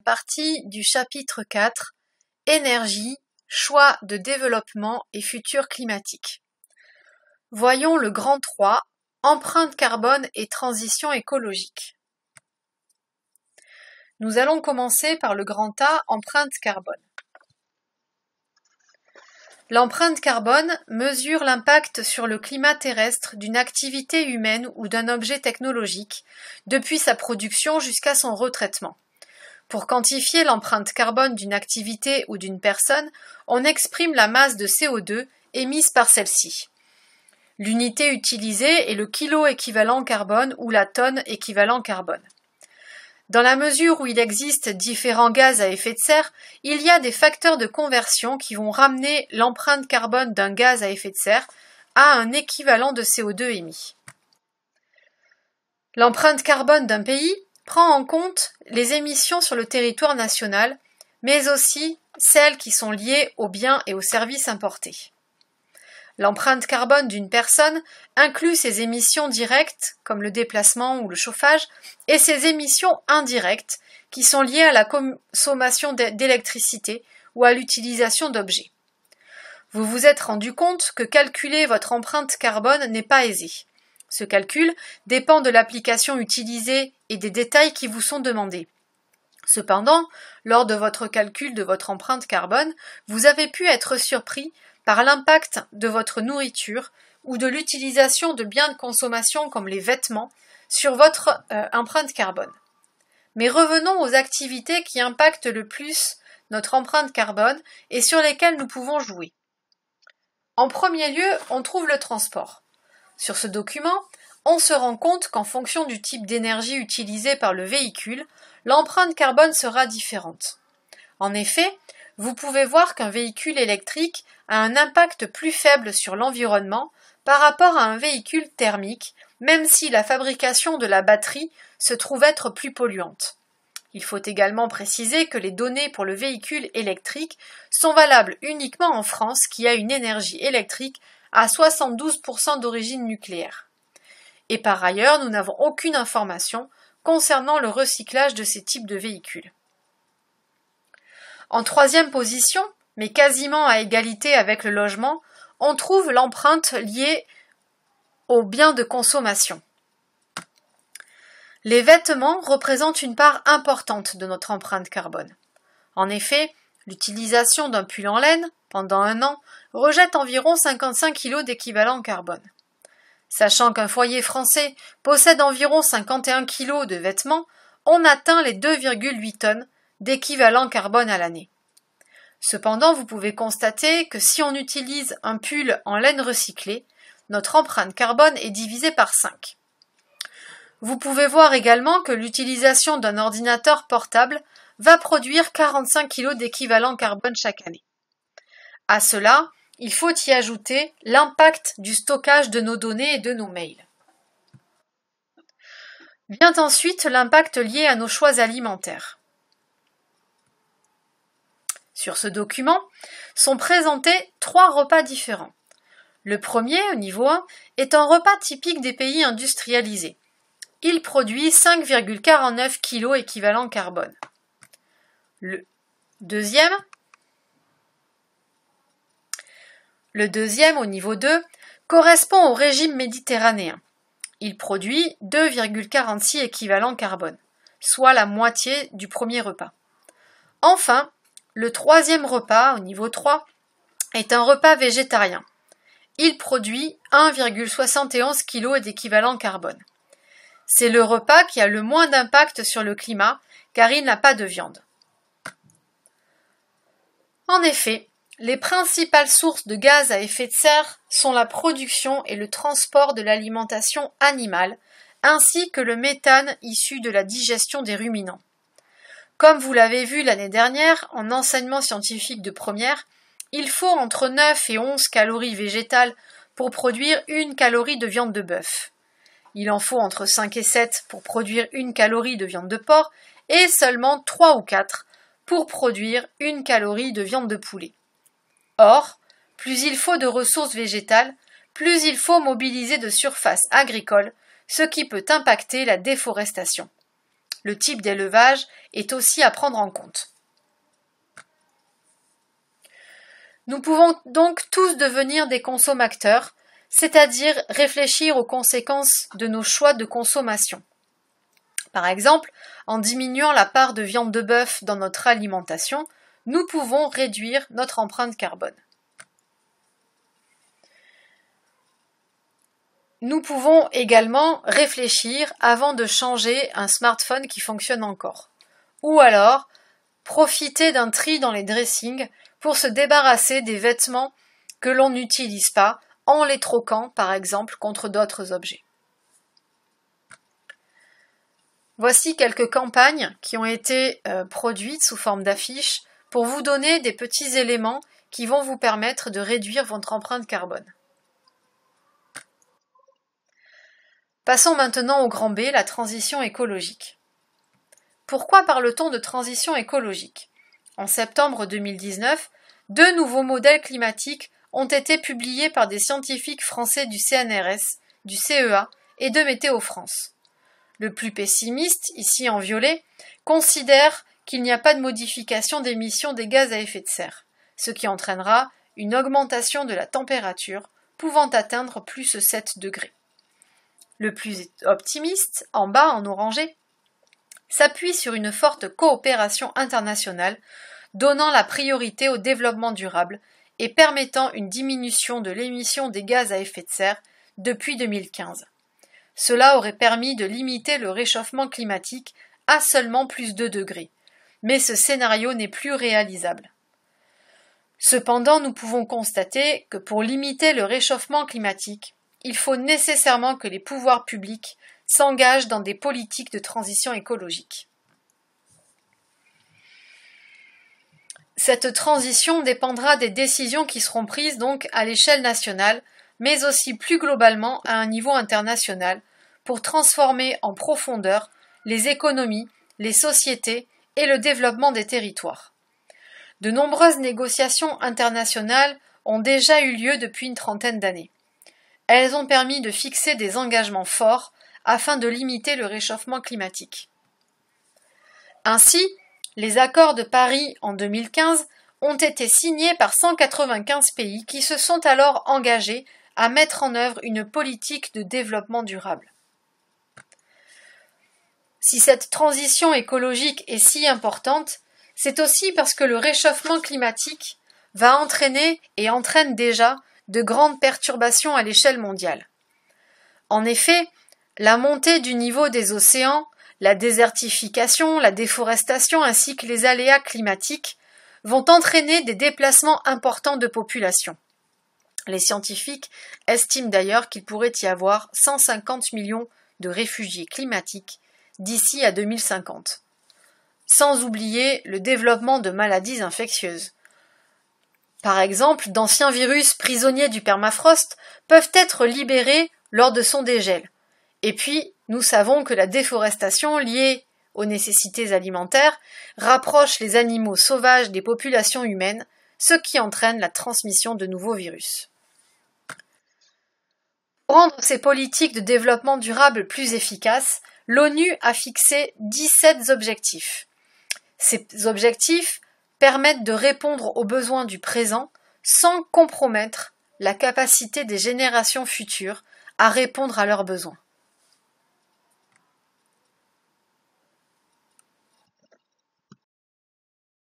Partie du chapitre 4 Énergie, choix de développement et futur climatique. Voyons le grand 3 Empreinte carbone et transition écologique. Nous allons commencer par le grand A, empreinte carbone. L'empreinte carbone mesure l'impact sur le climat terrestre d'une activité humaine ou d'un objet technologique, depuis sa production jusqu'à son retraitement. Pour quantifier l'empreinte carbone d'une activité ou d'une personne, on exprime la masse de CO2 émise par celle-ci. L'unité utilisée est le kilo équivalent carbone ou la tonne équivalent carbone. Dans la mesure où il existe différents gaz à effet de serre, il y a des facteurs de conversion qui vont ramener l'empreinte carbone d'un gaz à effet de serre à un équivalent de CO2 émis. L'empreinte carbone d'un pays prend en compte les émissions sur le territoire national, mais aussi celles qui sont liées aux biens et aux services importés. L'empreinte carbone d'une personne inclut ses émissions directes, comme le déplacement ou le chauffage, et ses émissions indirectes, qui sont liées à la consommation d'électricité ou à l'utilisation d'objets. Vous vous êtes rendu compte que calculer votre empreinte carbone n'est pas aisé. Ce calcul dépend de l'application utilisée et des détails qui vous sont demandés. Cependant, lors de votre calcul de votre empreinte carbone, vous avez pu être surpris par l'impact de votre nourriture ou de l'utilisation de biens de consommation comme les vêtements sur votre empreinte carbone. Mais revenons aux activités qui impactent le plus notre empreinte carbone et sur lesquelles nous pouvons jouer. En premier lieu, on trouve le transport. Sur ce document, on se rend compte qu'en fonction du type d'énergie utilisé par le véhicule, l'empreinte carbone sera différente. En effet, vous pouvez voir qu'un véhicule électrique a un impact plus faible sur l'environnement par rapport à un véhicule thermique, même si la fabrication de la batterie se trouve être plus polluante. Il faut également préciser que les données pour le véhicule électrique sont valables uniquement en France, qui a une énergie électrique à 72% d'origine nucléaire. Et par ailleurs, nous n'avons aucune information concernant le recyclage de ces types de véhicules. En troisième position, mais quasiment à égalité avec le logement, on trouve l'empreinte liée aux biens de consommation. Les vêtements représentent une part importante de notre empreinte carbone. En effet, l'utilisation d'un pull en laine, pendant un an, rejette environ 55 kg d'équivalent carbone. Sachant qu'un foyer français possède environ 51 kg de vêtements, on atteint les 2,8 tonnes d'équivalent carbone à l'année. Cependant, vous pouvez constater que si on utilise un pull en laine recyclée, notre empreinte carbone est divisée par 5. Vous pouvez voir également que l'utilisation d'un ordinateur portable va produire 45 kg d'équivalent carbone chaque année. À cela, il faut y ajouter l'impact du stockage de nos données et de nos mails. Vient ensuite l'impact lié à nos choix alimentaires. Sur ce document sont présentés 3 repas différents. Le premier, au niveau 1, est un repas typique des pays industrialisés. Il produit 5,49 kg équivalent carbone. Le deuxième, au niveau 2, correspond au régime méditerranéen. Il produit 2,46 équivalent carbone, soit la moitié du premier repas. Enfin, le troisième repas, au niveau 3, est un repas végétarien. Il produit 1,71 kg d'équivalent carbone. C'est le repas qui a le moins d'impact sur le climat, car il n'a pas de viande. En effet, les principales sources de gaz à effet de serre sont la production et le transport de l'alimentation animale, ainsi que le méthane issu de la digestion des ruminants. Comme vous l'avez vu l'année dernière, en enseignement scientifique de première, il faut entre 9 et 11 calories végétales pour produire 1 calorie de viande de bœuf. Il en faut entre 5 et 7 pour produire 1 calorie de viande de porc et seulement 3 ou 4 pour produire 1 calorie de viande de poulet. Or, plus il faut de ressources végétales, plus il faut mobiliser de surfaces agricoles, ce qui peut impacter la déforestation. le type d'élevage est aussi à prendre en compte. Nous pouvons donc tous devenir des consommateurs, c'est-à-dire réfléchir aux conséquences de nos choix de consommation. Par exemple, en diminuant la part de viande de bœuf dans notre alimentation, nous pouvons réduire notre empreinte carbone. Nous pouvons également réfléchir avant de changer un smartphone qui fonctionne encore. Ou alors, profiter d'un tri dans les dressings pour se débarrasser des vêtements que l'on n'utilise pas en les troquant par exemple contre d'autres objets. Voici quelques campagnes qui ont été produites sous forme d'affiches pour vous donner des petits éléments qui vont vous permettre de réduire votre empreinte carbone. Passons maintenant au grand B, la transition écologique. Pourquoi parle-t-on de transition écologique ? En septembre 2019, 2 nouveaux modèles climatiques ont été publiés par des scientifiques français du CNRS, du CEA et de Météo France. Le plus pessimiste, ici en violet, considère qu'il n'y a pas de modification d'émissions des gaz à effet de serre, ce qui entraînera une augmentation de la température pouvant atteindre plus 7 degrés. Le plus optimiste, en bas en orangé, s'appuie sur une forte coopération internationale donnant la priorité au développement durable et permettant une diminution de l'émission des gaz à effet de serre depuis 2015. Cela aurait permis de limiter le réchauffement climatique à seulement plus 2 degrés, mais ce scénario n'est plus réalisable. Cependant, nous pouvons constater que pour limiter le réchauffement climatique, il faut nécessairement que les pouvoirs publics s'engagent dans des politiques de transition écologique. Cette transition dépendra des décisions qui seront prises donc à l'échelle nationale, mais aussi plus globalement à un niveau international, pour transformer en profondeur les économies, les sociétés et le développement des territoires. De nombreuses négociations internationales ont déjà eu lieu depuis une trentaine d'années. Elles ont permis de fixer des engagements forts afin de limiter le réchauffement climatique. Ainsi, les accords de Paris en 2015 ont été signés par 195 pays qui se sont alors engagés à mettre en œuvre une politique de développement durable. Si cette transition écologique est si importante, c'est aussi parce que le réchauffement climatique va entraîner et entraîne déjà de grandes perturbations à l'échelle mondiale. En effet, la montée du niveau des océans, la désertification, la déforestation ainsi que les aléas climatiques vont entraîner des déplacements importants de population. Les scientifiques estiment d'ailleurs qu'il pourrait y avoir 150 millions de réfugiés climatiques d'ici à 2050. Sans oublier le développement de maladies infectieuses. Par exemple, d'anciens virus prisonniers du permafrost peuvent être libérés lors de son dégel. Et puis, nous savons que la déforestation liée aux nécessités alimentaires rapproche les animaux sauvages des populations humaines, ce qui entraîne la transmission de nouveaux virus. Pour rendre ces politiques de développement durable plus efficaces, l'ONU a fixé 17 objectifs. Ces objectifs permettent de répondre aux besoins du présent sans compromettre la capacité des générations futures à répondre à leurs besoins.